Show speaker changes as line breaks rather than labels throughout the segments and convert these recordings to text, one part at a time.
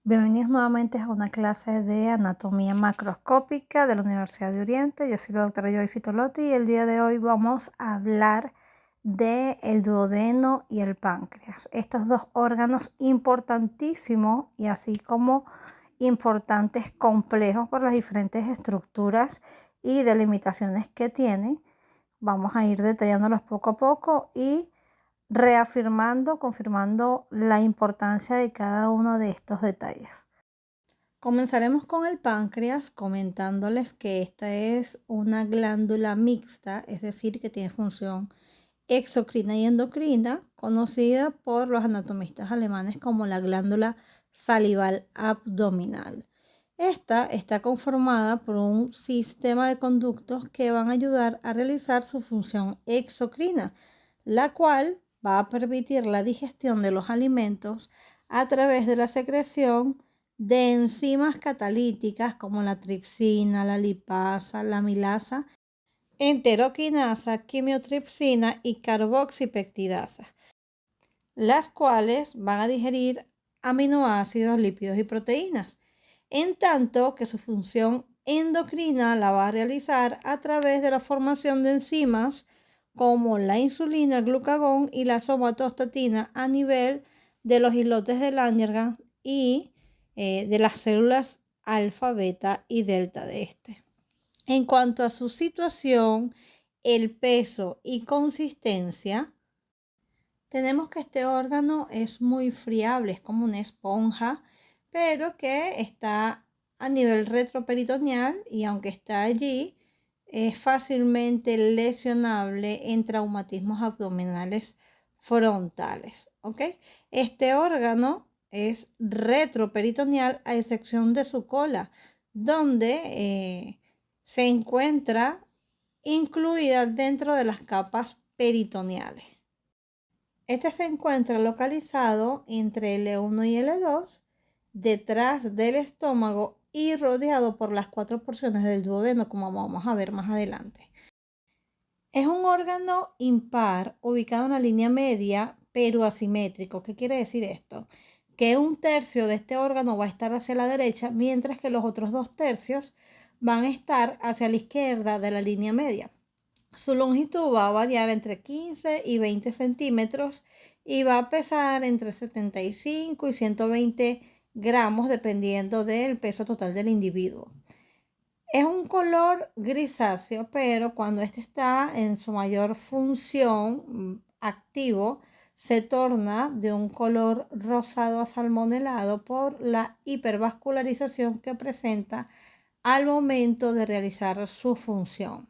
Bienvenidos nuevamente a una clase de anatomía macroscópica de la Universidad de Oriente. Yo soy la doctora Joyce Tolotti y el día de hoy vamos a hablar del duodeno y el páncreas. Estos dos órganos importantísimos y así como importantes complejos por las diferentes estructuras y delimitaciones que tienen. Vamos a ir detallándolos poco a poco y confirmando la importancia de cada uno de estos detalles. Comenzaremos con el páncreas comentándoles que esta es una glándula mixta, es decir, que tiene función exocrina y endocrina, conocida por los anatomistas alemanes como la glándula salival abdominal. Esta está conformada por un sistema de conductos que van a ayudar a realizar su función exocrina, la cual va a permitir la digestión de los alimentos a través de la secreción de enzimas catalíticas como la tripsina, la lipasa, la amilasa, enteroquinasa, quimiotripsina y carboxipeptidasa, las cuales van a digerir aminoácidos, lípidos y proteínas, en tanto que su función endocrina la va a realizar a través de la formación de enzimas como la insulina, el glucagón y la somatostatina a nivel de los islotes de Langerhans y de las células alfa, beta y delta de este. En cuanto a su situación, el peso y consistencia, tenemos que este órgano es muy friable, es como una esponja, pero que está a nivel retroperitoneal y aunque está allí, es fácilmente lesionable en traumatismos abdominales frontales, ¿ok? Este órgano es retroperitoneal a excepción de su cola, donde se encuentra incluida dentro de las capas peritoneales. Este se encuentra localizado entre el E1 y el E2, detrás del estómago y rodeado por las 4 porciones del duodeno, como vamos a ver más adelante. Es un órgano impar ubicado en la línea media, pero asimétrico. ¿Qué quiere decir esto? Que un tercio de este órgano va a estar hacia la derecha, mientras que los otros 2 tercios van a estar hacia la izquierda de la línea media. Su longitud va a variar entre 15 y 20 centímetros y va a pesar entre 75 y 120 gramos dependiendo del peso total del individuo. Es un color grisáceo, pero cuando este está en su mayor función activo, se torna de un color rosado asalmonelado por la hipervascularización que presenta al momento de realizar su función.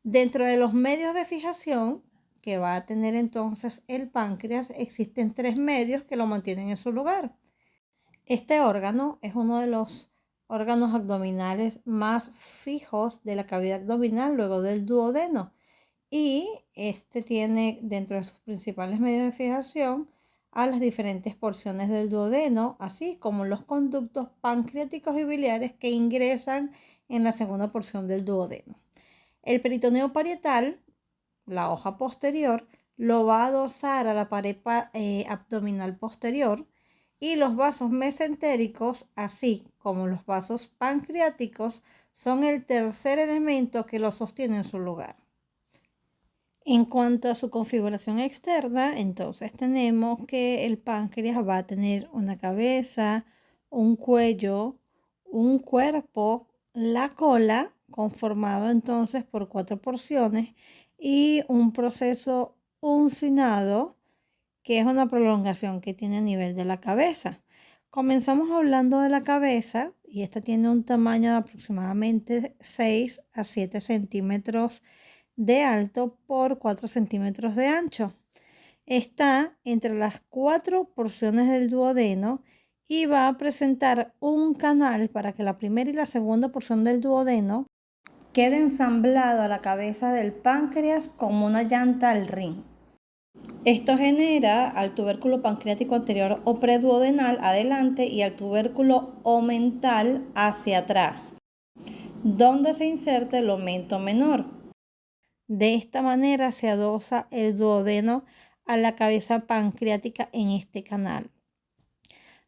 Dentro de los medios de fijación que va a tener entonces el páncreas, existen 3 medios que lo mantienen en su lugar. Este órgano es uno de los órganos abdominales más fijos de la cavidad abdominal luego del duodeno y este tiene dentro de sus principales medios de fijación a las diferentes porciones del duodeno, así como los conductos pancreáticos y biliares que ingresan en la segunda porción del duodeno. El peritoneo parietal, la hoja posterior, lo va a adosar a la pared abdominal posterior y los vasos mesentéricos, así como los vasos pancreáticos, son el tercer elemento que lo sostiene en su lugar. En cuanto a su configuración externa, entonces tenemos que el páncreas va a tener una cabeza, un cuello, un cuerpo, la cola, conformado entonces por 4 porciones, y un proceso uncinado, que es una prolongación que tiene a nivel de la cabeza. Comenzamos hablando de la cabeza, y esta tiene un tamaño de aproximadamente 6 a 7 centímetros de alto por 4 centímetros de ancho. Está entre las 4 porciones del duodeno y va a presentar un canal para que la primera y la segunda porción del duodeno quede ensamblado a la cabeza del páncreas como una llanta al rin. Esto genera al tubérculo pancreático anterior o preduodenal adelante y al tubérculo omental hacia atrás, donde se inserta el omento menor. De esta manera se adosa el duodeno a la cabeza pancreática en este canal.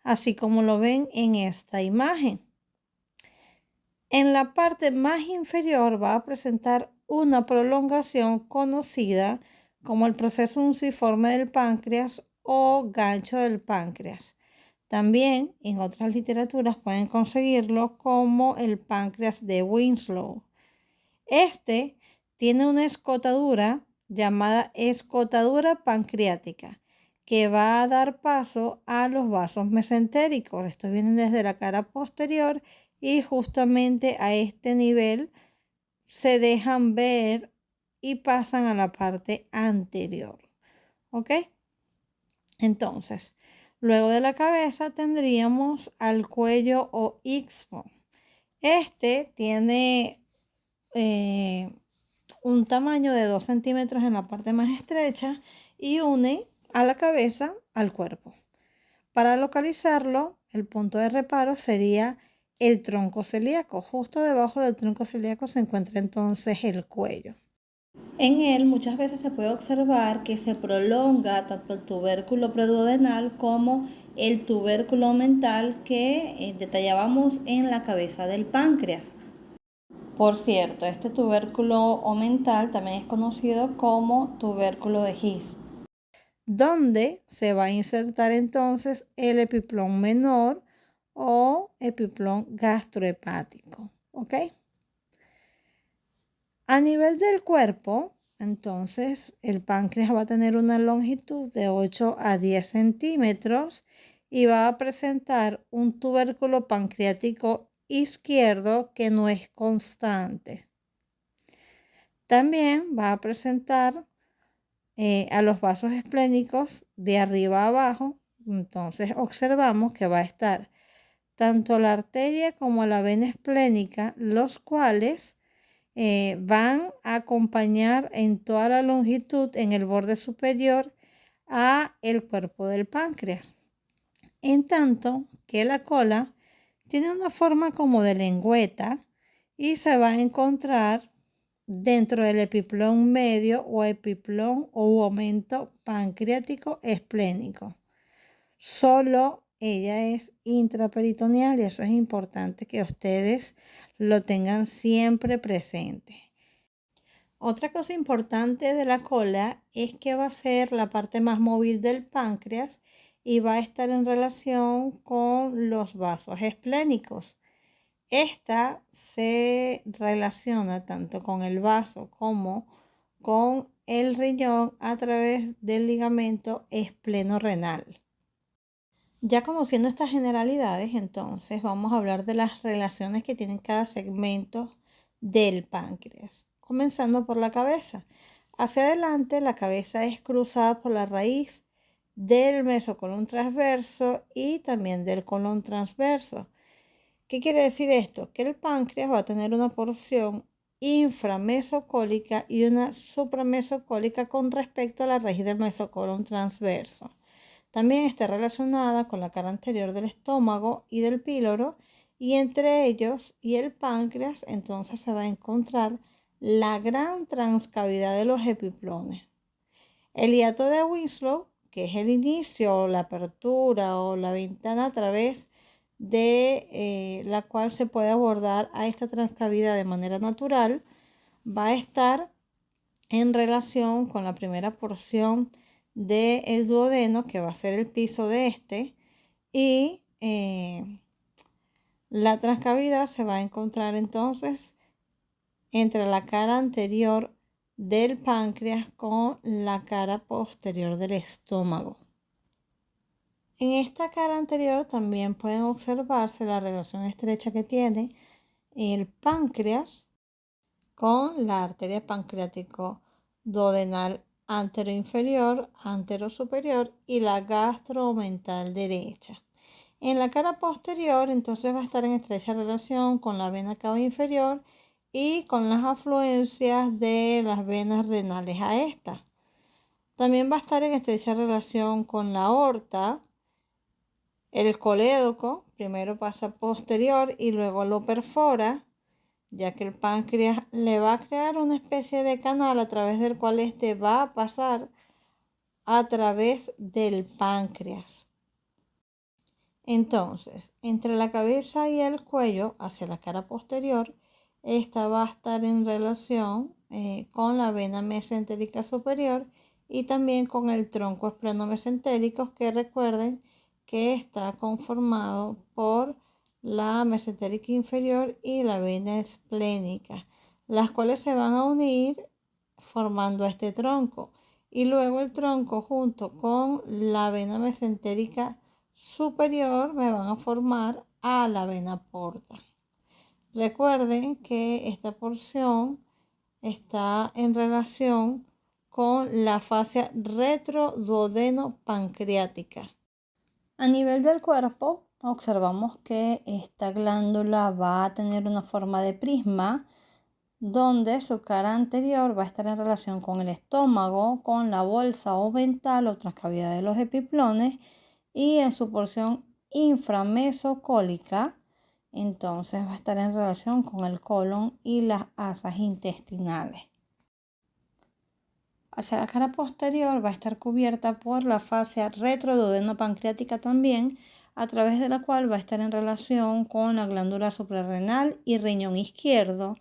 así como lo ven en esta imagen. En la parte más inferior va a presentar una prolongación conocida como el proceso unciforme del páncreas o gancho del páncreas. También en otras literaturas pueden conseguirlo como el páncreas de Winslow. Este tiene una escotadura llamada escotadura pancreática que va a dar paso a los vasos mesentéricos. Estos vienen desde la cara posterior y justamente a este nivel se dejan ver y pasan a la parte anterior. ¿Ok? Entonces, luego de la cabeza tendríamos al cuello o istmo. Este tiene un tamaño de 2 centímetros en la parte más estrecha y une a la cabeza al cuerpo. Para localizarlo, el punto de reparo sería el tronco celíaco. Justo debajo del tronco celíaco se encuentra entonces el cuello. En él muchas veces se puede observar que se prolonga tanto el tubérculo preduodenal como el tubérculo mental que detallábamos en la cabeza del páncreas. Por cierto, este tubérculo omental también es conocido como tubérculo de His, donde se va a insertar entonces el epiplón menor o epiplón gastrohepático. ¿Ok? A nivel del cuerpo, entonces el páncreas va a tener una longitud de 8 a 10 centímetros y va a presentar un tubérculo pancreático izquierdo que no es constante. También va a presentar a los vasos esplénicos de arriba a abajo. Entonces observamos que va a estar tanto la arteria como la vena esplénica, los cuales van a acompañar en toda la longitud en el borde superior a el cuerpo del páncreas. En tanto que la cola tiene una forma como de lengüeta y se va a encontrar dentro del epiplón medio o epiplón o aumento pancreático esplénico. Solo ella es intraperitoneal y eso es importante que ustedes lo tengan siempre presente. Otra cosa importante de la cola es que va a ser la parte más móvil del páncreas y va a estar en relación con los vasos esplénicos. Esta se relaciona tanto con el vaso como con el riñón a través del ligamento espleno-renal. Ya conociendo estas generalidades, entonces vamos a hablar de las relaciones que tienen cada segmento del páncreas, comenzando por la cabeza. Hacia adelante, la cabeza es cruzada por la raíz del mesocolon transverso y también del colon transverso. ¿Qué quiere decir esto? Que el páncreas va a tener una porción inframesocólica y una supramesocólica con respecto a la raíz del mesocolon transverso. También está relacionada con la cara anterior del estómago y del píloro, y entre ellos y el páncreas entonces se va a encontrar la gran transcavidad de los epiplones. El hiato de Winslow, que es el inicio, la apertura o la ventana a través de la cual se puede abordar a esta transcavidad de manera natural, va a estar en relación con la primera porción del duodeno, que va a ser el piso de este, y la transcavidad se va a encontrar entonces entre la cara anterior del páncreas con la cara posterior del estómago. En esta cara anterior también pueden observarse la relación estrecha que tiene el páncreas con la arteria pancreático duodenal anteroinferior, anterosuperior y la gastroomental derecha. En la cara posterior entonces va a estar en estrecha relación con la vena cava inferior y con las afluencias de las venas renales a esta. También va a estar en estrecha relación con la aorta. El colédoco primero pasa posterior y luego lo perfora, ya que el páncreas le va a crear una especie de canal a través del cual este va a pasar a través del páncreas. Entonces, entre la cabeza y el cuello, hacia la cara posterior, esta va a estar en relación con la vena mesentérica superior y también con el tronco espleno-mesentérico, que recuerden que está conformado por la mesentérica inferior y la vena esplénica, las cuales se van a unir formando este tronco. Y luego el tronco junto con la vena mesentérica superior me van a formar a la vena porta. Recuerden que esta porción está en relación con la fascia retroduodeno-pancreática. A nivel del cuerpo, observamos que esta glándula va a tener una forma de prisma, donde su cara anterior va a estar en relación con el estómago, con la bolsa omental o transcavidad de los epiplones, y en su porción inframesocólica, entonces va a estar en relación con el colon y las asas intestinales. Hacia la cara posterior va a estar cubierta por la fascia retroduodeno-pancreática también, a través de la cual va a estar en relación con la glándula suprarrenal y riñón izquierdo,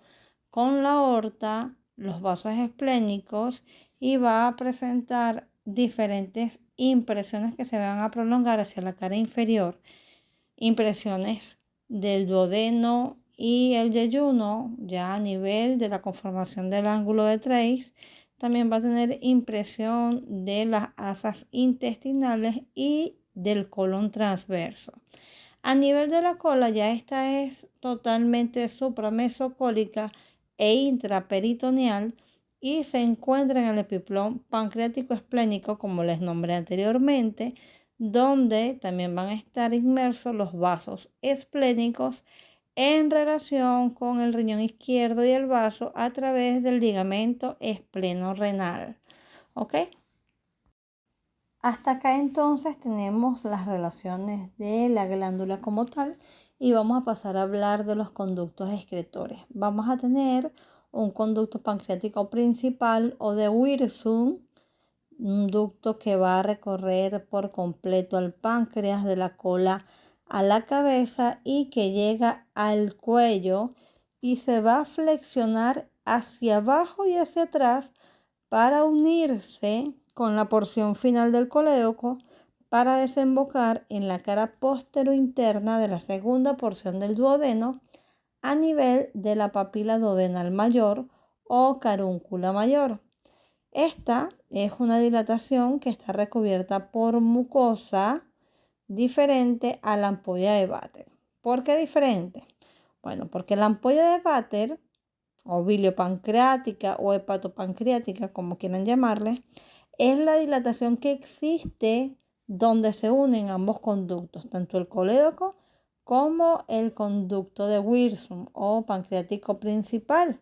con la aorta, los vasos esplénicos, y va a presentar diferentes impresiones que se van a prolongar hacia la cara inferior. Impresiones del duodeno y el yeyuno, ya a nivel de la conformación del ángulo de Treis. También va a tener impresión de las asas intestinales y del colon transverso. A nivel de la cola, ya esta es totalmente supramesocólica e intraperitoneal y se encuentra en el epiplón pancreático esplénico, como les nombré anteriormente, donde también van a estar inmersos los vasos esplénicos en relación con el riñón izquierdo y el vaso a través del ligamento espleno-renal. ¿Ok? Hasta acá entonces tenemos las relaciones de la glándula como tal y vamos a pasar a hablar de los conductos excretores. Vamos a tener un conducto pancreático principal o de Wirsum, un ducto que va a recorrer por completo al páncreas de la cola a la cabeza y que llega al cuello y se va a flexionar hacia abajo y hacia atrás para unirse con la porción final del colédoco para desembocar en la cara postero-interna de la segunda porción del duodeno a nivel de la papila duodenal mayor o carúncula mayor. Esta es una dilatación que está recubierta por mucosa diferente a la ampolla de Vater. ¿Por qué diferente? Bueno, porque la ampolla de Vater o biliopancreática o hepatopancreática, como quieran llamarle, es la dilatación que existe donde se unen ambos conductos, tanto el colédoco como el conducto de Wirsum o pancreático principal.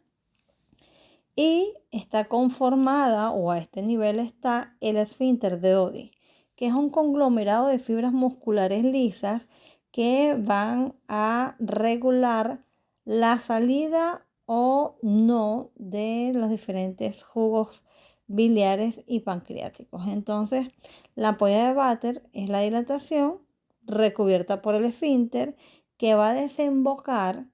Y está conformada, o a este nivel está el esfínter de Oddi, que es un conglomerado de fibras musculares lisas que van a regular la salida o no de los diferentes jugos biliares y pancreáticos. Entonces, la ampolla de Vater es la dilatación recubierta por el esfínter que va a desembocar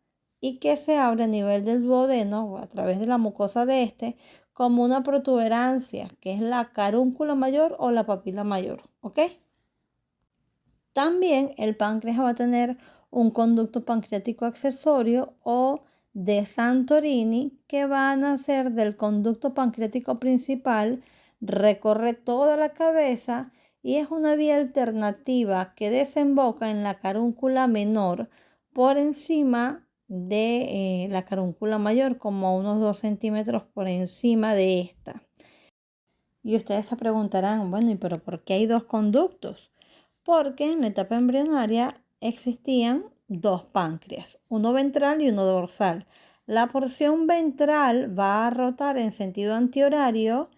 y que se abre a nivel del duodeno o a través de la mucosa de este como una protuberancia, que es la carúncula mayor o la papila mayor, ¿ok? También el páncreas va a tener un conducto pancreático accesorio o de Santorini que va a nacer del conducto pancreático principal, recorre toda la cabeza y es una vía alternativa que desemboca en la carúncula menor por encima de la carúncula mayor, como a unos 2 centímetros por encima de esta. Y ustedes se preguntarán, bueno, ¿y pero por qué hay dos conductos? Porque en la etapa embrionaria existían dos páncreas, uno ventral y uno dorsal. La porción ventral va a rotar en sentido antihorario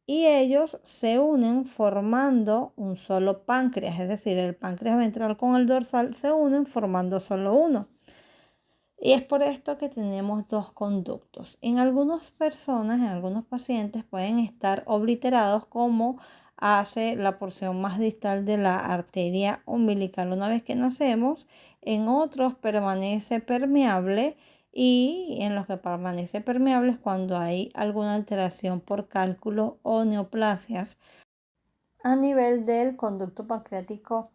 y ellos se unen formando un solo páncreas, es decir, el páncreas ventral con el dorsal se unen formando solo uno. Y es por esto que tenemos dos conductos. En algunas personas, en algunos pacientes pueden estar obliterados como hace la porción más distal de la arteria umbilical una vez que nacemos. En otros permanece permeable, y en los que permanece permeable es cuando hay alguna alteración por cálculos o neoplasias a nivel del conducto pancreático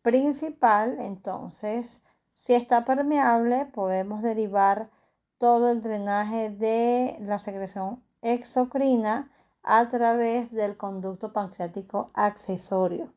principal. Entonces, si está permeable, podemos derivar todo el drenaje de la secreción exocrina a través del conducto pancreático accesorio.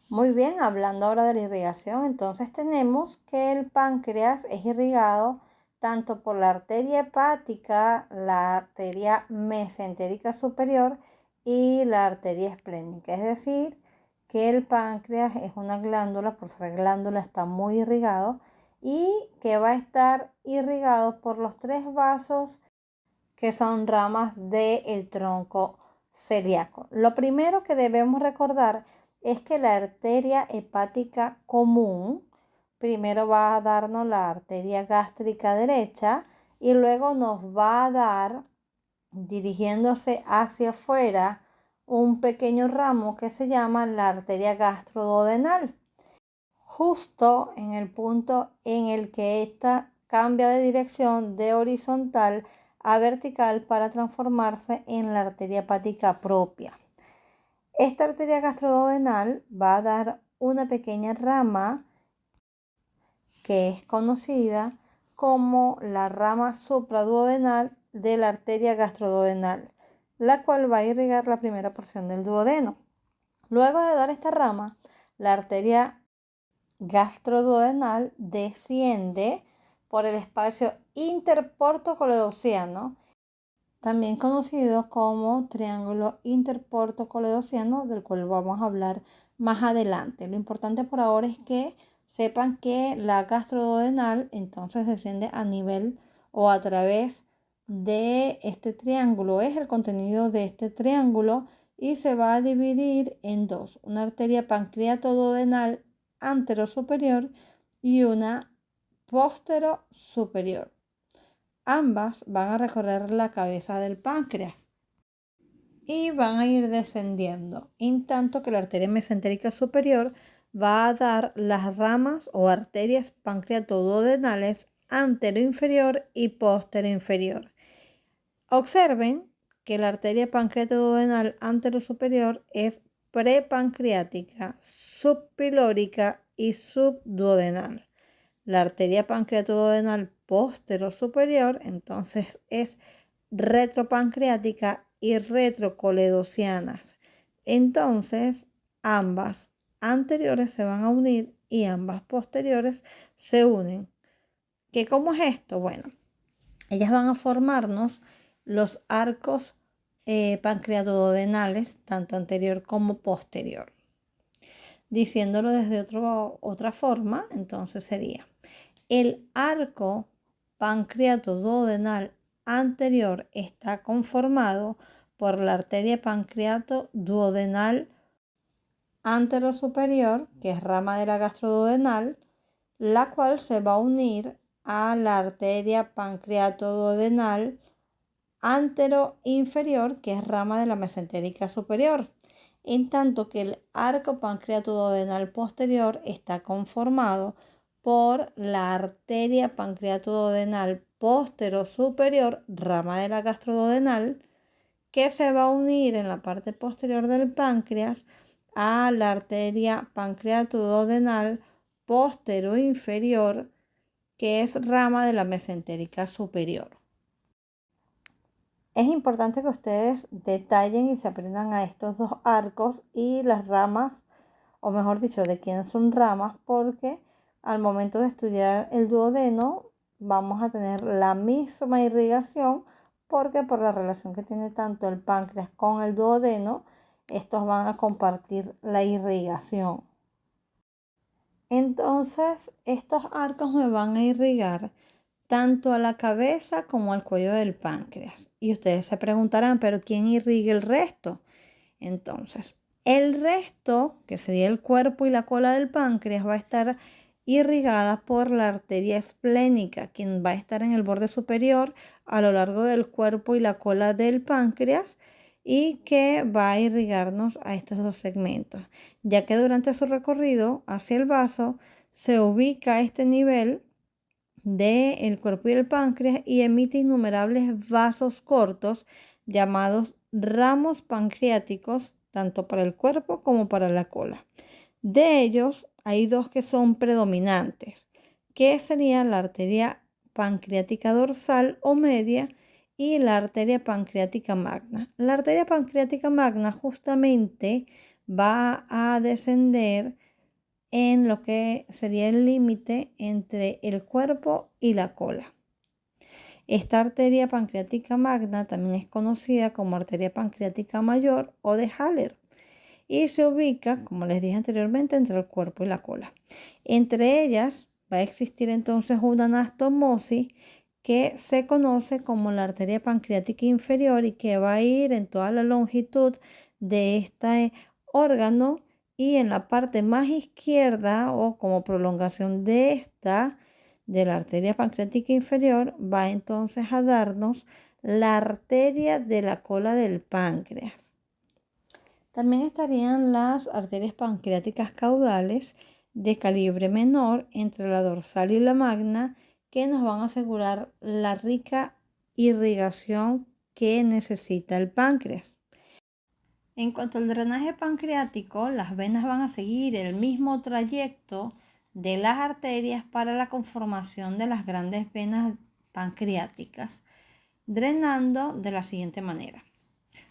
Muy bien, hablando ahora de la irrigación, entonces tenemos que el páncreas es irrigado tanto por la arteria hepática, la arteria mesentérica superior y la arteria esplénica. Es decir, que el páncreas es una glándula, por ser glándula está muy irrigado, y que va a estar irrigado por los 3 vasos que son ramas del tronco celíaco. Lo primero que debemos recordar es que la arteria hepática común primero va a darnos la arteria gástrica derecha y luego nos va a dar, dirigiéndose hacia afuera, un pequeño ramo que se llama la arteria gastroduodenal. Justo en el punto en el que ésta cambia de dirección de horizontal a vertical para transformarse en la arteria hepática propia. Esta arteria gastroduodenal va a dar una pequeña rama que es conocida como la rama supraduodenal de la arteria gastroduodenal, la cual va a irrigar la primera porción del duodeno. Luego de dar esta rama, la arteria gastroduodenal desciende por el espacio interportocoledociano, también conocido como triángulo interportocoledociano, del cual vamos a hablar más adelante. Lo importante por ahora es que sepan que la gastroduodenal entonces desciende a nivel o a través de este triángulo, es el contenido de este triángulo, y se va a dividir en dos: una arteria pancreatoduodenal anterosuperior y una posterosuperior. Ambas van a recorrer la cabeza del páncreas y van a ir descendiendo, en tanto que la arteria mesentérica superior va a dar las ramas o arterias pancreatoduodenales anteroinferior y posterior-inferior. Observen que la arteria pancreatoduodenal anterosuperior es prepancreática, subpilórica y subduodenal. La arteria pancreatoduodenal posterosuperior entonces es retropancreática y retrocoledocianas. Entonces ambas anteriores se van a unir y ambas posteriores se unen. ¿Qué cómo es esto? Bueno, ellas van a formarnos los arcos pancreatoduodenales, tanto anterior como posterior. Diciéndolo desde otra forma, entonces sería: el arco pancreatoduodenal anterior está conformado por la arteria pancreatoduodenal anterosuperior, que es rama de la gastroduodenal, la cual se va a unir a la arteria pancreatoduodenal anteroinferior, que es rama de la mesentérica superior, en tanto que el arco pancreatoduodenal posterior está conformado por la arteria pancreatoduodenal posterosuperior, rama de la gastroduodenal, que se va a unir en la parte posterior del páncreas a la arteria pancreatoduodenal posteroinferior, que es rama de la mesentérica superior. Es importante que ustedes detallen y se aprendan a estos dos arcos y las ramas, o mejor dicho, de quiénes son ramas, porque al momento de estudiar el duodeno vamos a tener la misma irrigación, porque por la relación que tiene tanto el páncreas con el duodeno, estos van a compartir la irrigación. Entonces, estos arcos me van a irrigar tanto a la cabeza como al cuello del páncreas. Y ustedes se preguntarán, ¿pero quién irriga el resto? Entonces, el resto, que sería el cuerpo y la cola del páncreas, va a estar irrigada por la arteria esplénica, quien va a estar en el borde superior a lo largo del cuerpo y la cola del páncreas, y que va a irrigarnos a estos dos segmentos, ya que durante su recorrido hacia el vaso se ubica a este nivel del cuerpo y el páncreas y emite innumerables vasos cortos llamados ramos pancreáticos, tanto para el cuerpo como para la cola. De ellos hay dos que son predominantes, que serían la arteria pancreática dorsal o media y la arteria pancreática magna. La arteria pancreática magna justamente va a descender en lo que sería el límite entre el cuerpo y la cola. Esta arteria pancreática magna también es conocida como arteria pancreática mayor o de Haller y se ubica, como les dije anteriormente, entre el cuerpo y la cola. Entre ellas va a existir entonces una anastomosis que se conoce como la arteria pancreática inferior y que va a ir en toda la longitud de este órgano, y en la parte más izquierda o como prolongación de esta, de la arteria pancreática inferior, va entonces a darnos la arteria de la cola del páncreas. También estarían las arterias pancreáticas caudales de calibre menor entre la dorsal y la magna, que nos van a asegurar la rica irrigación que necesita el páncreas. En cuanto al drenaje pancreático, las venas van a seguir el mismo trayecto de las arterias para la conformación de las grandes venas pancreáticas, drenando de la siguiente manera.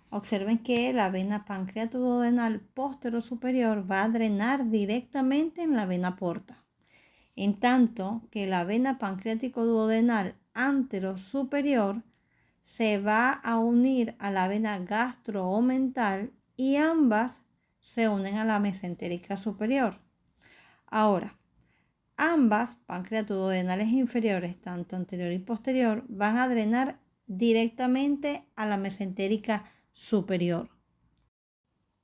Observen que la vena pancreatoduodenal posterior superior va a drenar directamente en la vena porta, en tanto que la vena pancreático-duodenal antero superior se va a unir a la vena gastro-omental y ambas se unen a la mesentérica superior. Ahora, ambas pancreatoduodenales inferiores, tanto anterior y posterior, van a drenar directamente a la mesentérica superior.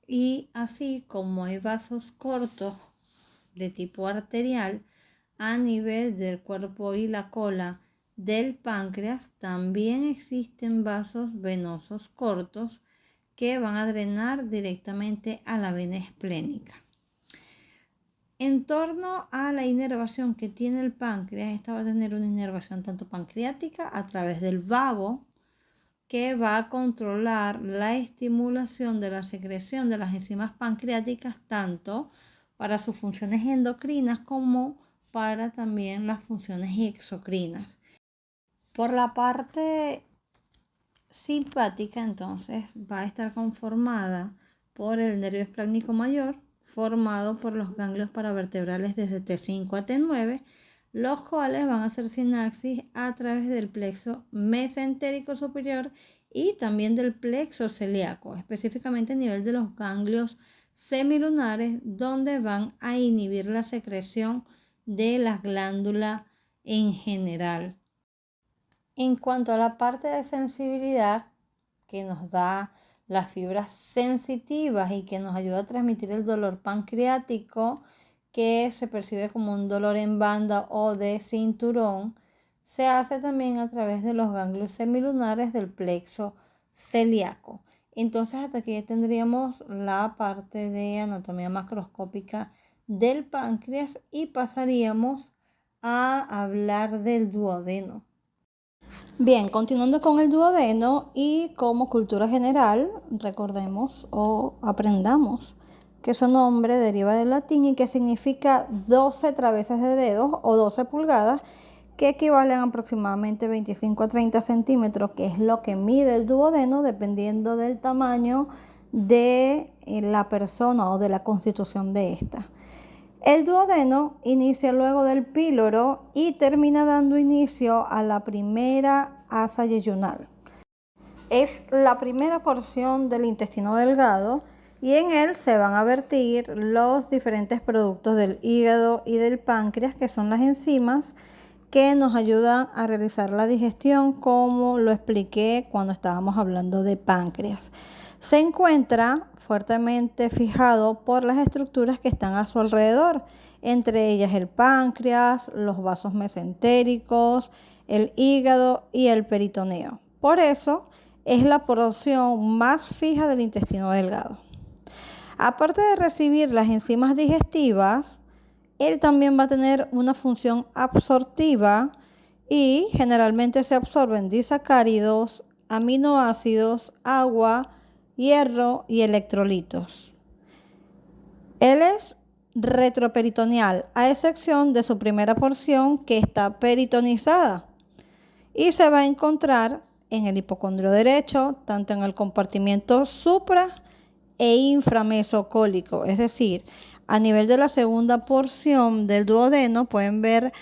Y así como hay vasos cortos de tipo arterial a nivel del cuerpo y la cola del páncreas, también existen vasos venosos cortos que van a drenar directamente a la vena esplénica. En torno a la inervación que tiene el páncreas, esta va a tener una inervación tanto pancreática a través del vago, que va a controlar la estimulación de la secreción de las enzimas pancreáticas, tanto para sus funciones endocrinas como para también las funciones exocrinas. Por la parte simpática, entonces, va a estar conformada por el nervio esplácnico mayor, formado por los ganglios paravertebrales desde T5 a T9, los cuales van a hacer sinapsis a través del plexo mesentérico superior y también del plexo celíaco, específicamente a nivel de los ganglios semilunares, donde van a inhibir la secreción de la glándula en general. En cuanto a la parte de sensibilidad que nos da las fibras sensitivas y que nos ayuda a transmitir el dolor pancreático, que se percibe como un dolor en banda o de cinturón, se hace también a través de los ganglios semilunares del plexo celíaco. Entonces hasta aquí tendríamos la parte de anatomía macroscópica del páncreas y pasaríamos a hablar del duodeno. Bien, continuando con el duodeno y como cultura general, recordemos o aprendamos que su nombre deriva del latín y que significa 12 traveses de dedos o 12 pulgadas, que equivalen a aproximadamente 25 a 30 centímetros, que es lo que mide el duodeno dependiendo del tamaño de la persona o de la constitución de esta. El duodeno inicia luego del píloro y termina dando inicio a la primera asa yeyunal. Es la primera porción del intestino delgado y en él se van a vertir los diferentes productos del hígado y del páncreas, que son las enzimas que nos ayudan a realizar la digestión, como lo expliqué cuando estábamos hablando de páncreas. Se encuentra fuertemente fijado por las estructuras que están a su alrededor, entre ellas el páncreas, los vasos mesentéricos, el hígado y el peritoneo. Por eso es la porción más fija del intestino delgado. Aparte de recibir las enzimas digestivas, él también va a tener una función absortiva y generalmente se absorben disacáridos, aminoácidos, agua, hierro y electrolitos. Él es retroperitoneal, a excepción de su primera porción que está peritonizada y se va a encontrar en el hipocondrio derecho, tanto en el compartimiento supra e inframesocólico, es decir, a nivel de la segunda porción del duodeno pueden ver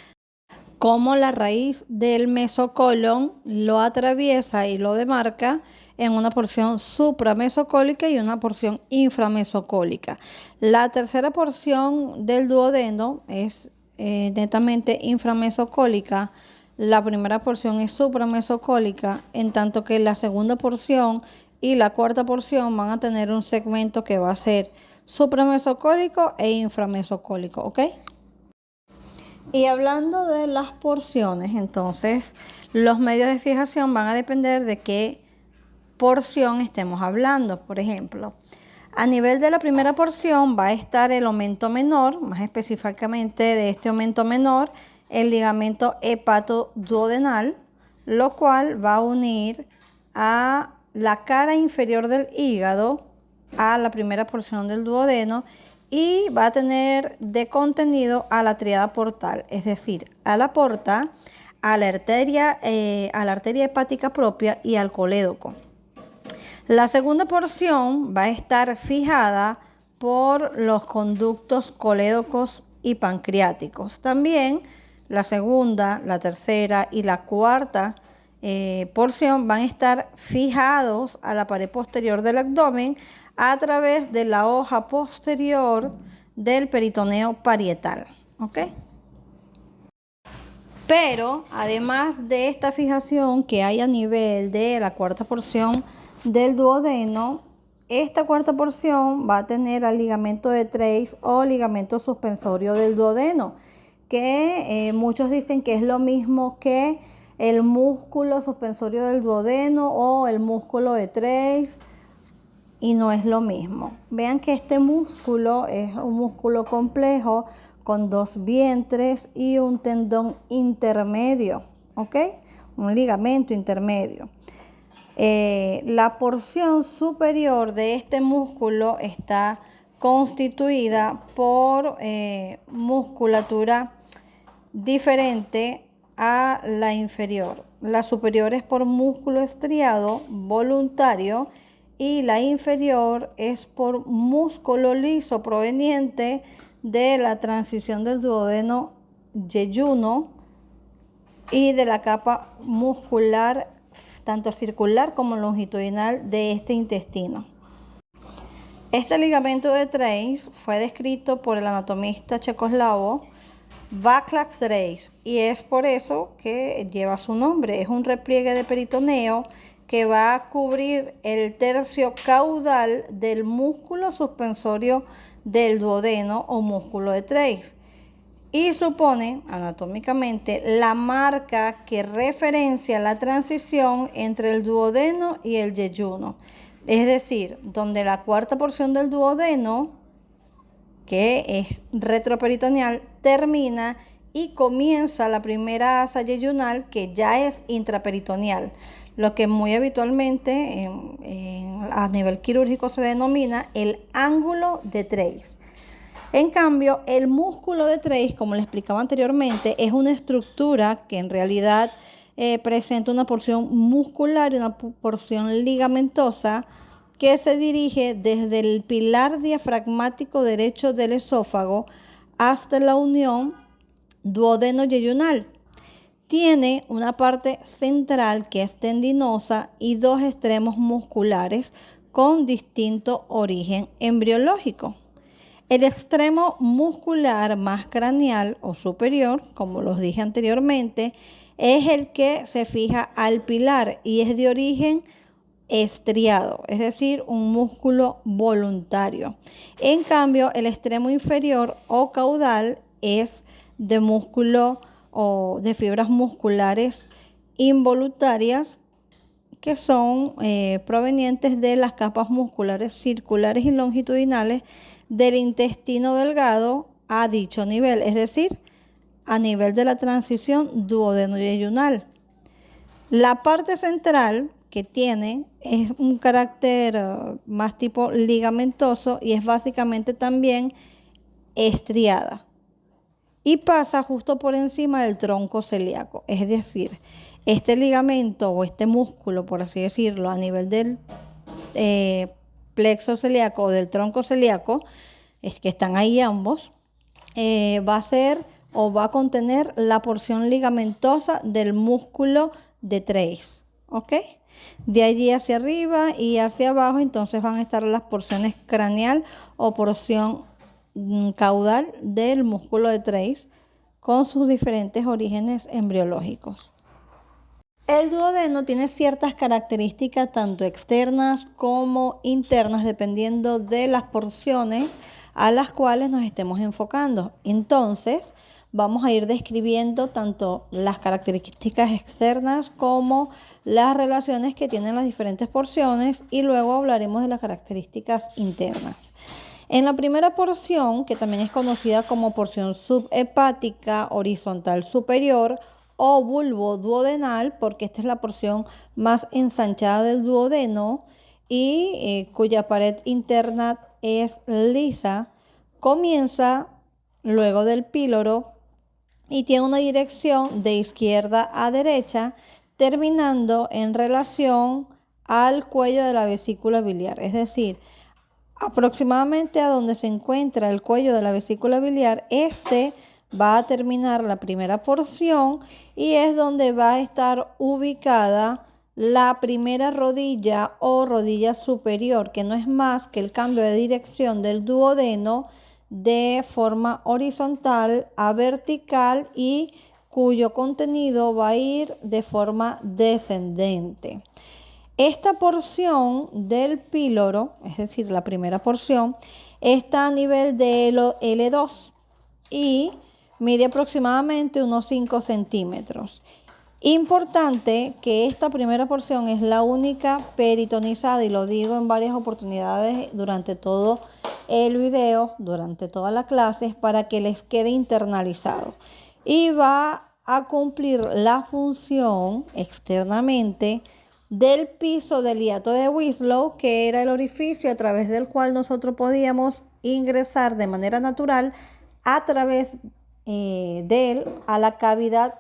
cómo la raíz del mesocolon lo atraviesa y lo demarca en una porción supramesocólica y una porción inframesocólica. La tercera porción del duodeno es netamente inframesocólica. La primera porción es supramesocólica, en tanto que la segunda porción y la cuarta porción van a tener un segmento que va a ser supramesocólico e inframesocólico, ¿ok? Y hablando de las porciones, entonces los medios de fijación van a depender de qué porción estemos hablando. Por ejemplo, a nivel de la primera porción va a estar el aumento menor, más específicamente de este aumento menor, el ligamento hepatoduodenal, lo cual va a unir a la cara inferior del hígado a la primera porción del duodeno y va a tener de contenido a la tríada portal, es decir, a la porta, a la arteria hepática propia y al colédoco. La segunda porción va a estar fijada por los conductos colédocos y pancreáticos. También la segunda, la tercera y la cuarta porción van a estar fijados a la pared posterior del abdomen a través de la hoja posterior del peritoneo parietal, ¿ok? Pero además de esta fijación que hay a nivel de la cuarta porción del duodeno, esta cuarta porción va a tener al ligamento de Treis o ligamento suspensorio del duodeno, que muchos dicen que es lo mismo que el músculo suspensorio del duodeno o el músculo de Treis, y no es lo mismo. Vean que este músculo es un músculo complejo con dos vientres y un tendón intermedio, ¿ok? Un ligamento intermedio. La porción superior de este músculo está constituida por musculatura diferente a la inferior. La superior es por músculo estriado voluntario y la inferior es por músculo liso proveniente de la transición del duodeno yeyuno y de la capa muscular tanto circular como longitudinal de este intestino. Este ligamento de Treis fue descrito por el anatomista checoslavo Václav Treis y es por eso que lleva su nombre. Es un repliegue de peritoneo que va a cubrir el tercio caudal del músculo suspensorio del duodeno o músculo de Treis y supone anatómicamente la marca que referencia la transición entre el duodeno y el yeyuno, es decir, donde la cuarta porción del duodeno, que es retroperitoneal, termina y comienza la primera asa yeyunal, que ya es intraperitoneal, lo que muy habitualmente a nivel quirúrgico se denomina el ángulo de Treis. En cambio, el músculo de Treis, como le explicaba anteriormente, es una estructura que en realidad presenta una porción muscular y una porción ligamentosa que se dirige desde el pilar diafragmático derecho del esófago hasta la unión duodeno-yeyunal. Tiene una parte central que es tendinosa y dos extremos musculares con distinto origen embriológico. El extremo muscular más craneal o superior, como los dije anteriormente, es el que se fija al pilar y es de origen estriado, es decir, un músculo voluntario. En cambio, el extremo inferior o caudal es de músculo o de fibras musculares involuntarias que son provenientes de las capas musculares circulares y longitudinales del intestino delgado a dicho nivel, es decir, a nivel de la transición duodeno-yeyunal. La parte central que tiene es un carácter más tipo ligamentoso y es básicamente también estriada y pasa justo por encima del tronco celíaco, es decir, este ligamento o este músculo, por así decirlo, a nivel del plexo celíaco o del tronco celíaco, es que están ahí ambos, va a ser o va a contener la porción ligamentosa del músculo de Treis, ¿ok? De allí hacia arriba y hacia abajo entonces van a estar las porciones craneal o porción caudal del músculo de Treis con sus diferentes orígenes embriológicos. El duodeno tiene ciertas características tanto externas como internas dependiendo de las porciones a las cuales nos estemos enfocando. Entonces, vamos a ir describiendo tanto las características externas como las relaciones que tienen las diferentes porciones y luego hablaremos de las características internas. En la primera porción, que también es conocida como porción subhepática horizontal superior o bulbo duodenal, porque esta es la porción más ensanchada del duodeno y cuya pared interna es lisa, comienza luego del píloro y tiene una dirección de izquierda a derecha, terminando en relación al cuello de la vesícula biliar, es decir, aproximadamente a donde se encuentra el cuello de la vesícula biliar, va a terminar la primera porción y es donde va a estar ubicada la primera rodilla o rodilla superior, que no es más que el cambio de dirección del duodeno de forma horizontal a vertical y cuyo contenido va a ir de forma descendente. Esta porción del píloro, es decir, la primera porción, está a nivel de L2 y mide aproximadamente unos 5 centímetros. Importante que esta primera porción es la única peritonizada, y lo digo en varias oportunidades durante todo el video, durante toda la clase, para que les quede internalizado. Y va a cumplir la función externamente del piso del hiato de Winslow, que era el orificio a través del cual nosotros podíamos ingresar de manera natural a través de él a la cavidad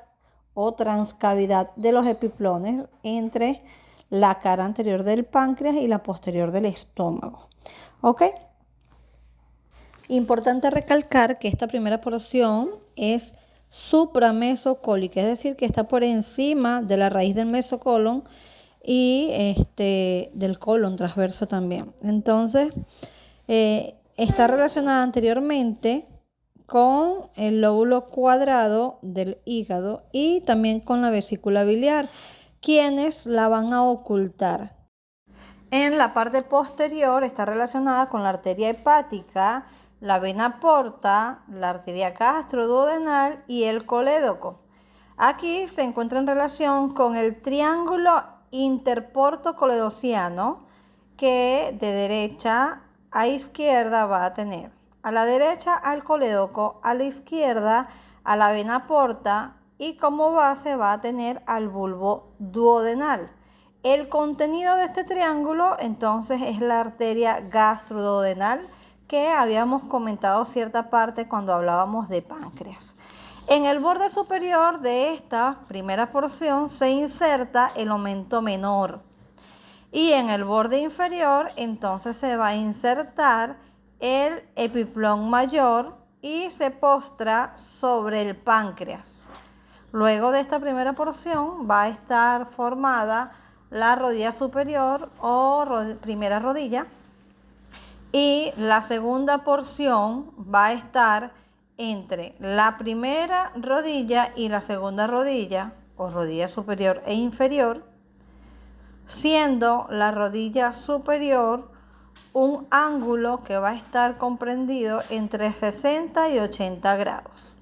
o transcavidad de los epiplones entre la cara anterior del páncreas y la posterior del estómago. ¿Ok? Importante recalcar que esta primera porción es supramesocólica, es decir, que está por encima de la raíz del mesocolon y del colon transverso también. Entonces, está relacionada anteriormente con el lóbulo cuadrado del hígado y también con la vesícula biliar, quienes la van a ocultar. En la parte posterior está relacionada con la arteria hepática, la vena porta, la arteria gastroduodenal y el colédoco. Aquí se encuentra en relación con el triángulo interporto-coledociano, que de derecha a izquierda va a tener a la derecha al colédoco, a la izquierda a la vena porta y como base va a tener al bulbo duodenal. El contenido de este triángulo entonces es la arteria gastroduodenal, que habíamos comentado cierta parte cuando hablábamos de páncreas. En el borde superior de esta primera porción se inserta el omento menor y en el borde inferior entonces se va a insertar el epiplón mayor y se postra sobre el páncreas. Luego de esta primera porción va a estar formada la rodilla superior o primera rodilla y la segunda porción va a estar entre la primera rodilla y la segunda rodilla o rodilla superior e inferior, siendo la rodilla superior un ángulo que va a estar comprendido entre 60 y 80 grados.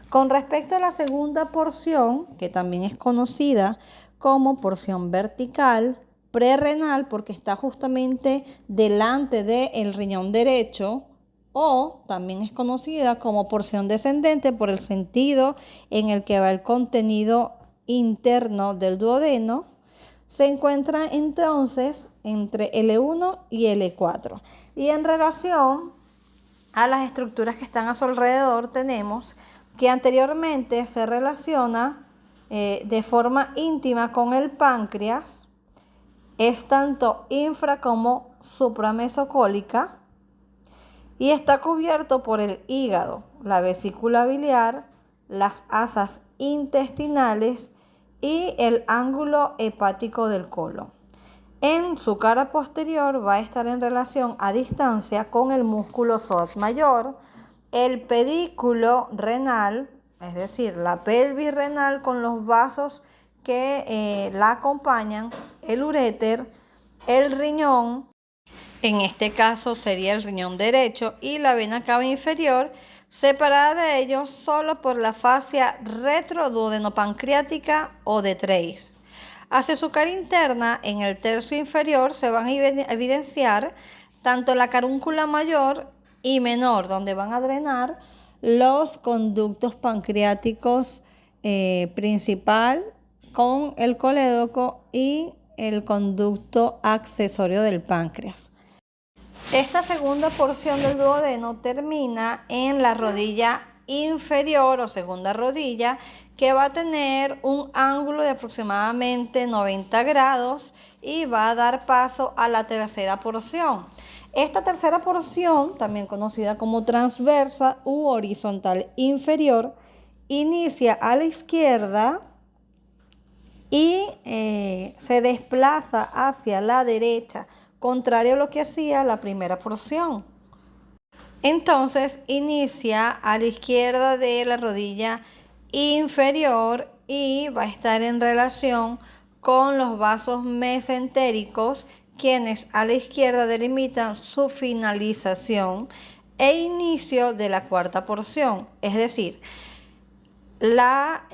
Con respecto a la segunda porción, que también es conocida como porción vertical, prerrenal, porque está justamente delante del riñón derecho, o también es conocida como porción descendente por el sentido en el que va el contenido interno del duodeno. Se encuentra entonces entre L1 y L4. Y en relación a las estructuras que están a su alrededor, tenemos que anteriormente se relaciona de forma íntima con el páncreas, es tanto infra como supramesocólica y está cubierto por el hígado, la vesícula biliar, las asas intestinales y el ángulo hepático del colon. En su cara posterior va a estar en relación a distancia con el músculo psoas mayor, el pedículo renal, es decir, la pelvis renal con los vasos que la acompañan, el uréter, el riñón, en este caso sería el riñón derecho, y la vena cava inferior, separada de ellos solo por la fascia retroduodenopancreática o de Treis. Hacia su cara interna, en el tercio inferior, se van a evidenciar tanto la carúncula mayor y menor, donde van a drenar los conductos pancreáticos principal con el colédoco y el conducto accesorio del páncreas. Esta segunda porción del duodeno termina en la rodilla inferior o segunda rodilla, que va a tener un ángulo de aproximadamente 90 grados y va a dar paso a la tercera porción. Esta tercera porción, también conocida como transversa u horizontal inferior, inicia a la izquierda y se desplaza hacia la derecha, contrario a lo que hacía la primera porción. Entonces inicia a la izquierda de la rodilla inferior y va a estar en relación con los vasos mesentéricos, quienes a la izquierda delimitan su finalización e inicio de la cuarta porción. Es decir, la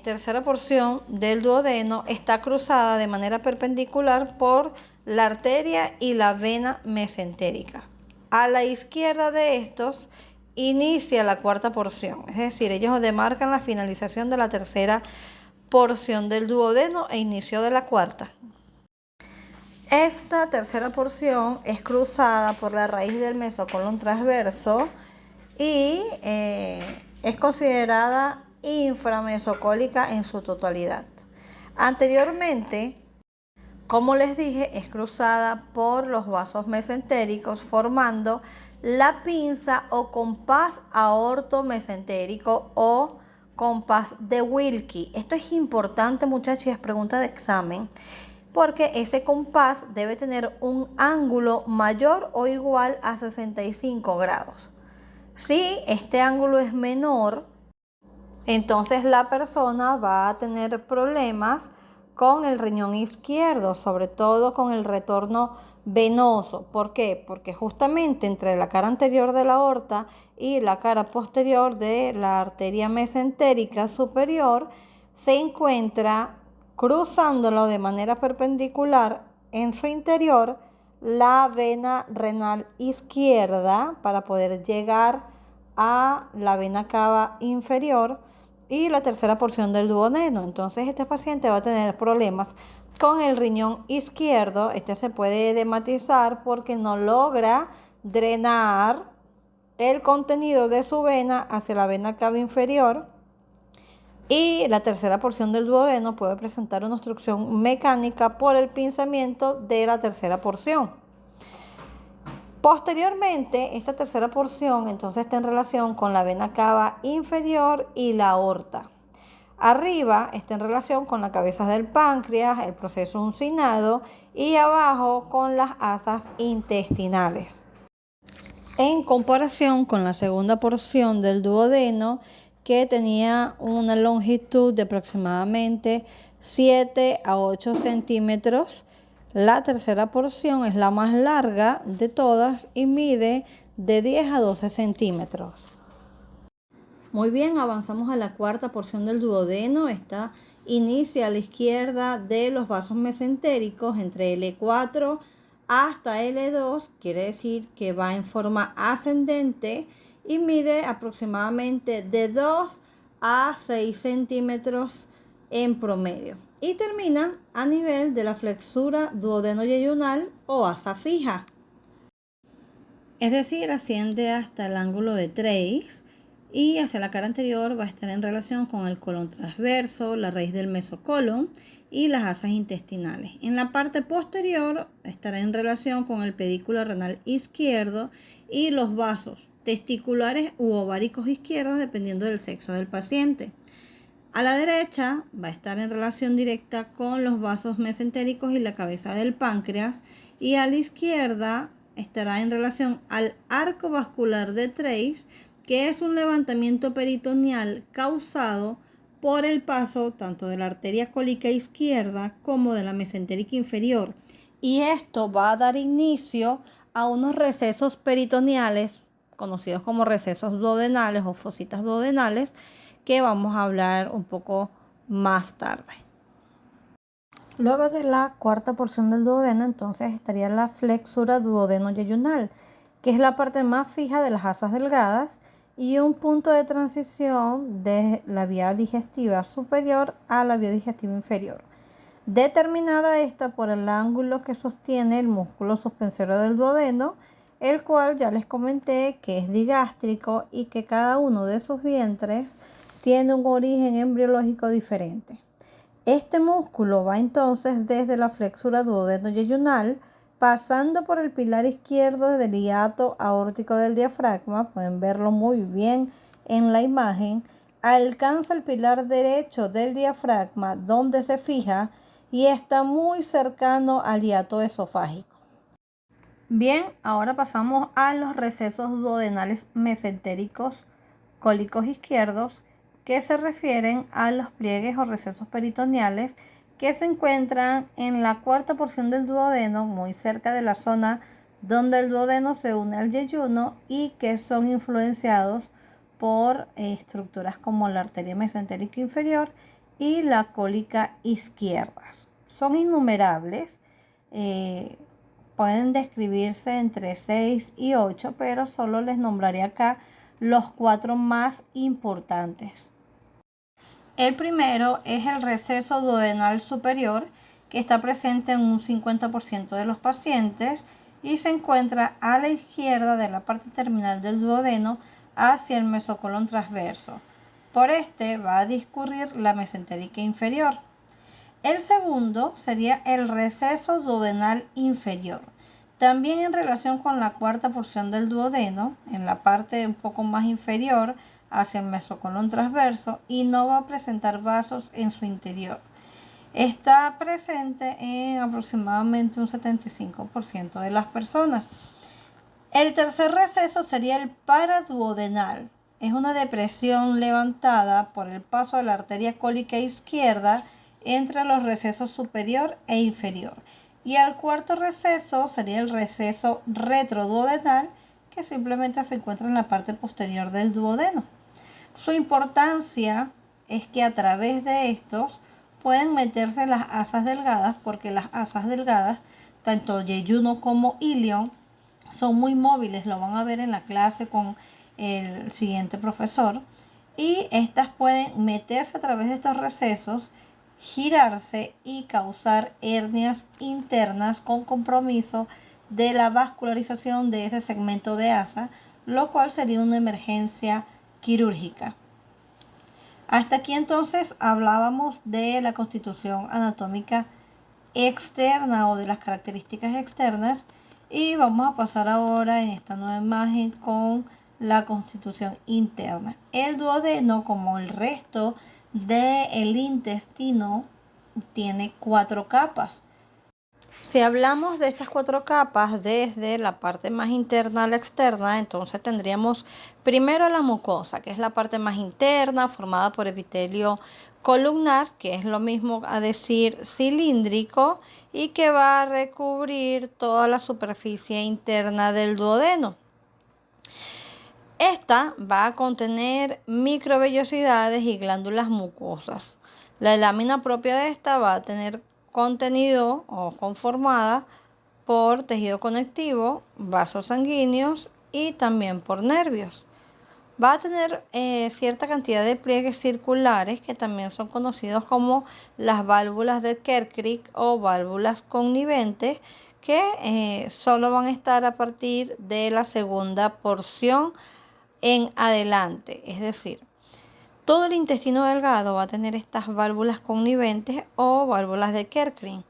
tercera porción del duodeno está cruzada de manera perpendicular por la arteria y la vena mesentérica. A la izquierda de estos inicia la cuarta porción, es decir, ellos demarcan la finalización de la tercera porción del duodeno e inicio de la cuarta. Esta tercera porción es cruzada por la raíz del mesocolon transverso y es considerada inframesocólica en su totalidad. Anteriormente, como les dije, es cruzada por los vasos mesentéricos formando la pinza o compás aortomesentérico o compás de Wilkie. Esto es importante, muchachos, y es pregunta de examen, porque ese compás debe tener un ángulo mayor o igual a 65 grados. Si este ángulo es menor, entonces la persona va a tener problemas con el riñón izquierdo, sobre todo con el retorno venoso. ¿Por qué? Porque justamente entre la cara anterior de la aorta y la cara posterior de la arteria mesentérica superior se encuentra, cruzándolo de manera perpendicular en su interior, la vena renal izquierda para poder llegar a la vena cava inferior y la tercera porción del duodeno. Entonces este paciente va a tener problemas con el riñón izquierdo. Este se puede edematizar porque no logra drenar el contenido de su vena hacia la vena cava inferior, y la tercera porción del duodeno puede presentar una obstrucción mecánica por el pinzamiento de la tercera porción. Posteriormente, esta tercera porción entonces está en relación con la vena cava inferior y la aorta. Arriba está en relación con la cabeza del páncreas, el proceso uncinado, y abajo con las asas intestinales. En comparación con la segunda porción del duodeno, que tenía una longitud de aproximadamente 7 a 8 centímetros, la tercera porción es la más larga de todas y mide de 10 a 12 centímetros. Muy bien, avanzamos a la cuarta porción del duodeno. Esta inicia a la izquierda de los vasos mesentéricos entre L4 hasta L2, quiere decir que va en forma ascendente y mide aproximadamente de 2 a 6 centímetros en promedio y termina a nivel de la flexura duodeno-yeyunal o asa fija. Es decir, asciende hasta el ángulo de Treis y hacia la cara anterior va a estar en relación con el colon transverso, la raíz del mesocolon y las asas intestinales. En la parte posterior estará en relación con el pedículo renal izquierdo y los vasos testiculares u ováricos izquierdos dependiendo del sexo del paciente. A la derecha va a estar en relación directa con los vasos mesentéricos y la cabeza del páncreas y a la izquierda estará en relación al arco vascular de Treis, que es un levantamiento peritoneal causado por el paso tanto de la arteria cólica izquierda como de la mesentérica inferior. Y esto va a dar inicio a unos recesos peritoneales, conocidos como recesos duodenales o fositas duodenales, que vamos a hablar un poco más tarde. Luego de la cuarta porción del duodeno, entonces estaría la flexura duodeno-yeyunal, que es la parte más fija de las asas delgadas y un punto de transición de la vía digestiva superior a la vía digestiva inferior, determinada esta por el ángulo que sostiene el músculo suspensorio del duodeno, el cual ya les comenté que es digástrico y que cada uno de sus vientres tiene un origen embriológico diferente. Este músculo va entonces desde la flexura duodeno-yeyunal, pasando por el pilar izquierdo del hiato aórtico del diafragma, pueden verlo muy bien en la imagen, alcanza el pilar derecho del diafragma donde se fija y está muy cercano al hiato esofágico. Bien, ahora pasamos a los recesos duodenales mesentéricos cólicos izquierdos, que se refieren a los pliegues o recesos peritoneales que se encuentran en la cuarta porción del duodeno, muy cerca de la zona donde el duodeno se une al yeyuno y que son influenciados por estructuras como la arteria mesentérica inferior y la cólica izquierda. Son innumerables, pueden describirse entre 6 y 8, pero solo les nombraré acá los 4 más importantes. El primero es el receso duodenal superior, que está presente en un 50% de los pacientes y se encuentra a la izquierda de la parte terminal del duodeno hacia el mesocolon transverso. Por este va a discurrir la mesentérica inferior. El segundo sería el receso duodenal inferior, también en relación con la cuarta porción del duodeno, en la parte un poco más inferior hacia el mesocolon transverso y no va a presentar vasos en su interior. Está presente en aproximadamente un 75% de las personas. El tercer receso sería el paraduodenal. Es una depresión levantada por el paso de la arteria cólica izquierda entre los recesos superior e inferior. Y el cuarto receso sería el receso retroduodenal, que simplemente se encuentra en la parte posterior del duodeno. Su importancia es que a través de estos pueden meterse las asas delgadas, porque las asas delgadas, tanto yeyuno como ilion, son muy móviles, lo van a ver en la clase con el siguiente profesor, y estas pueden meterse a través de estos recesos, girarse y causar hernias internas con compromiso de la vascularización de ese segmento de asa, lo cual sería una emergencia quirúrgica. Hasta aquí entonces hablábamos de la constitución anatómica externa o de las características externas y vamos a pasar ahora en esta nueva imagen con la constitución interna. El duodeno, como el resto del intestino, tiene 4 capas. Si hablamos de estas 4 capas desde la parte más interna a la externa, entonces tendríamos primero la mucosa, que es la parte más interna, formada por epitelio columnar, que es lo mismo a decir cilíndrico, y que va a recubrir toda la superficie interna del duodeno. Esta va a contener microvellosidades y glándulas mucosas. La lámina propia de esta va a tener contenido o conformada por tejido conectivo, vasos sanguíneos y también por nervios. Va a tener cierta cantidad de pliegues circulares que también son conocidos como las válvulas de Kerkrieg o válvulas conniventes, que solo van a estar a partir de la segunda porción en adelante. Es decir, todo el intestino delgado va a tener estas válvulas conniventes o válvulas de Kerkrieg,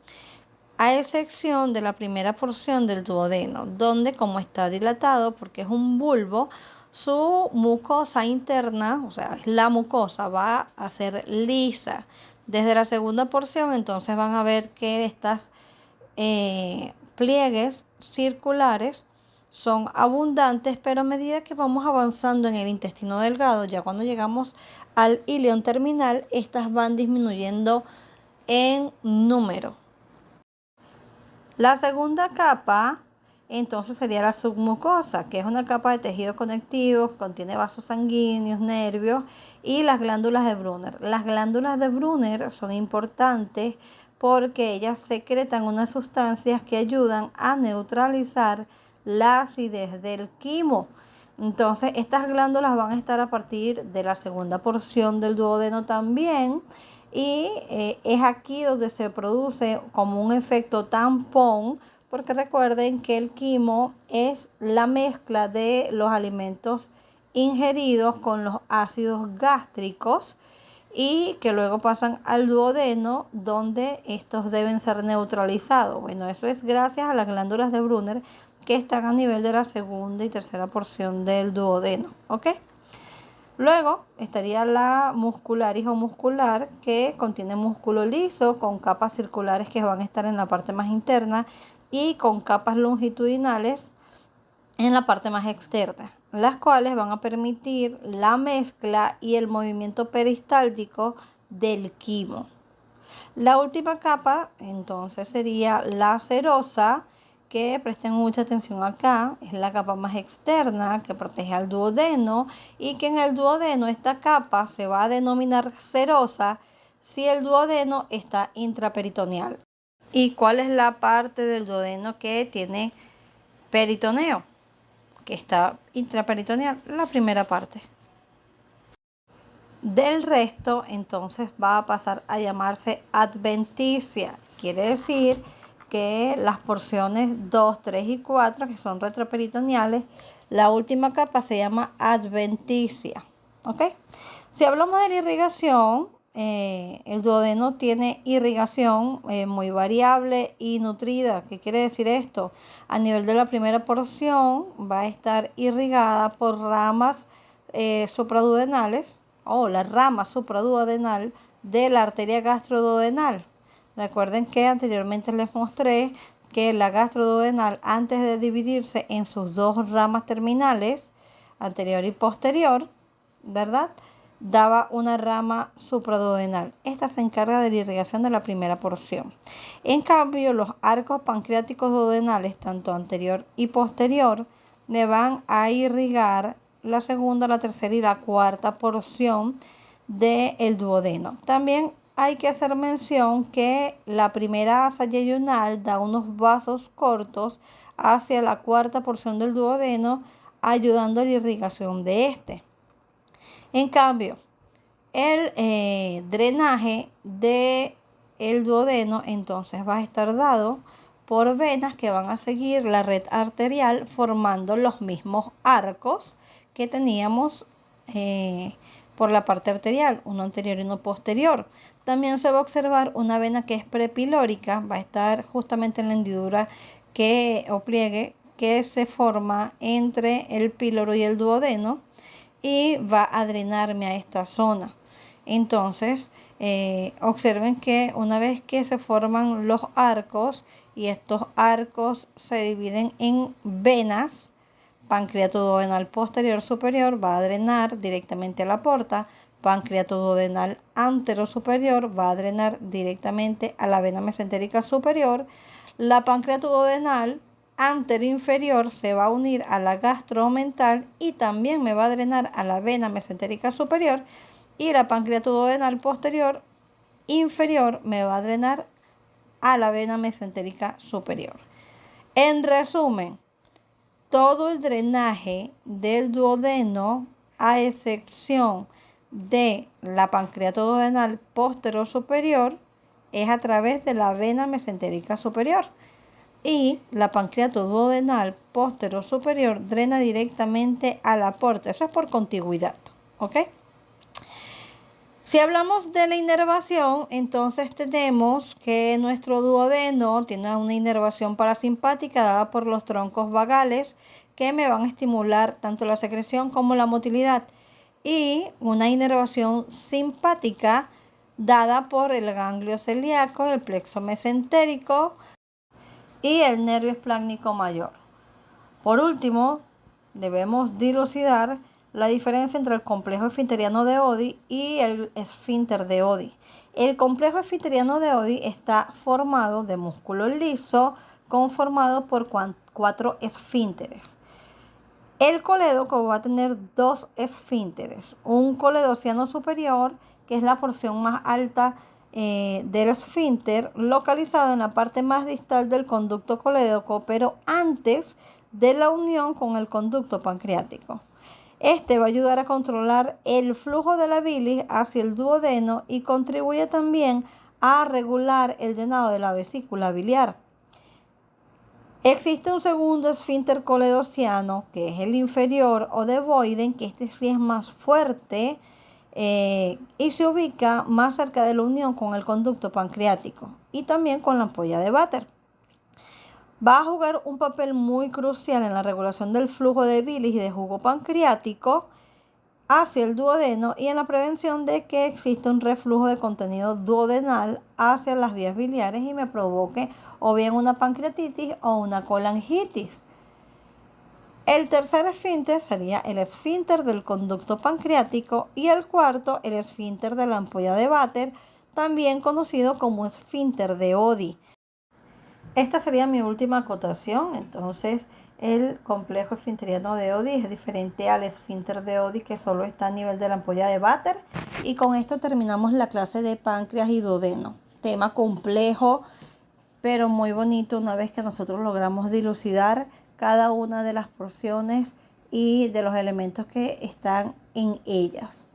a excepción de la primera porción del duodeno, donde como está dilatado porque es un bulbo, su mucosa interna, o sea, la mucosa va a ser lisa. Desde la segunda porción, entonces van a ver que estas pliegues circulares son abundantes, pero a medida que vamos avanzando en el intestino delgado, ya cuando llegamos al ilion terminal, estas van disminuyendo en número. La segunda capa entonces sería la submucosa, que es una capa de tejido conectivo, contiene vasos sanguíneos, nervios y las glándulas de Brunner. Las glándulas de Brunner son importantes porque ellas secretan unas sustancias que ayudan a neutralizar la acidez del quimo. Entonces, estas glándulas van a estar a partir de la segunda porción del duodeno también. Y es aquí donde se produce como un efecto tampón, porque recuerden que el quimo es la mezcla de los alimentos ingeridos con los ácidos gástricos y que luego pasan al duodeno, donde estos deben ser neutralizados. Bueno, eso es gracias a las glándulas de Brunner que están a nivel de la segunda y tercera porción del duodeno, ¿ok? Luego estaría la muscularis o muscular, que contiene músculo liso con capas circulares que van a estar en la parte más interna y con capas longitudinales en la parte más externa, las cuales van a permitir la mezcla y el movimiento peristáltico del quimo. La última capa entonces sería la serosa, que presten mucha atención acá, es la capa más externa que protege al duodeno, y que en el duodeno esta capa se va a denominar serosa si el duodeno está intraperitoneal. ¿Y cuál es la parte del duodeno que tiene peritoneo, que está intraperitoneal? La primera parte. Del resto, entonces va a pasar a llamarse adventicia. Quiere decir que las porciones 2, 3 y 4, que son retroperitoneales, la última capa se llama adventicia. ¿Ok? Si hablamos de la irrigación, el duodeno tiene irrigación muy variable y nutrida. ¿Qué quiere decir esto? A nivel de la primera porción va a estar irrigada por ramas supraduodenales o la rama supraduodenal de la arteria gastroduodenal. Recuerden que anteriormente les mostré que la gastroduodenal, antes de dividirse en sus dos ramas terminales, anterior y posterior, ¿verdad?, daba una rama supraduodenal. Esta se encarga de la irrigación de la primera porción. En cambio, los arcos pancreáticos duodenales, tanto anterior y posterior, le van a irrigar la segunda, la tercera y la cuarta porción del duodeno. También hay que hacer mención que la primera asa yeyunal da unos vasos cortos hacia la cuarta porción del duodeno, ayudando a la irrigación de este. En cambio, el drenaje del duodeno entonces va a estar dado por venas que van a seguir la red arterial formando los mismos arcos que teníamos por la parte arterial, uno anterior y uno posterior. También se va a observar una vena que es prepilórica, va a estar justamente en la hendidura o pliegue que se forma entre el píloro y el duodeno y va a drenarme a esta zona. Entonces, observen que una vez que se forman los arcos y estos arcos se dividen en venas, pancreato duodenal posterior superior va a drenar directamente a la porta, pancreato duodenal antero superior va a drenar directamente a la vena mesentérica superior, la pancreato duodenal anteroinferior se va a unir a la gastroomental y también me va a drenar a la vena mesentérica superior, y la pancreato duodenal posterior inferior me va a drenar a la vena mesentérica superior. En resumen, todo el drenaje del duodeno, a excepción de la pancreatoduodenal posterior superior, es a través de la vena mesentérica superior. Y la pancreatoduodenal posterior superior drena directamente al aporte. Eso es por contigüidad, ¿ok? Si hablamos de la inervación, entonces tenemos que nuestro duodeno tiene una inervación parasimpática dada por los troncos vagales que me van a estimular tanto la secreción como la motilidad, y una inervación simpática dada por el ganglio celíaco, el plexo mesentérico y el nervio esplácnico mayor. Por último, debemos dilucidar la diferencia entre el complejo esfinteriano de Oddi y el esfínter de Oddi. El complejo esfinteriano de Oddi está formado de músculo liso conformado por 4 esfínteres. El colédoco va a tener 2 esfínteres, un coledociano superior, que es la porción más alta del esfínter, localizado en la parte más distal del conducto colédoco, pero antes de la unión con el conducto pancreático. Este va a ayudar a controlar el flujo de la bilis hacia el duodeno y contribuye también a regular el llenado de la vesícula biliar. Existe un segundo esfínter coledociano, que es el inferior o de Boyden, que este sí es más fuerte y se ubica más cerca de la unión con el conducto pancreático y también con la ampolla de Vater. Va a jugar un papel muy crucial en la regulación del flujo de bilis y de jugo pancreático hacia el duodeno y en la prevención de que exista un reflujo de contenido duodenal hacia las vías biliares y me provoque o bien una pancreatitis o una colangitis. El tercer esfínter sería el esfínter del conducto pancreático y el cuarto el esfínter de la ampolla de Vater, también conocido como esfínter de Oddi. Esta sería mi última acotación. Entonces, el complejo esfinteriano de Oddi es diferente al esfínter de Oddi, que solo está a nivel de la ampolla de Vater. Y con esto terminamos la clase de páncreas y duodeno. Tema complejo, pero muy bonito una vez que nosotros logramos dilucidar cada una de las porciones y de los elementos que están en ellas.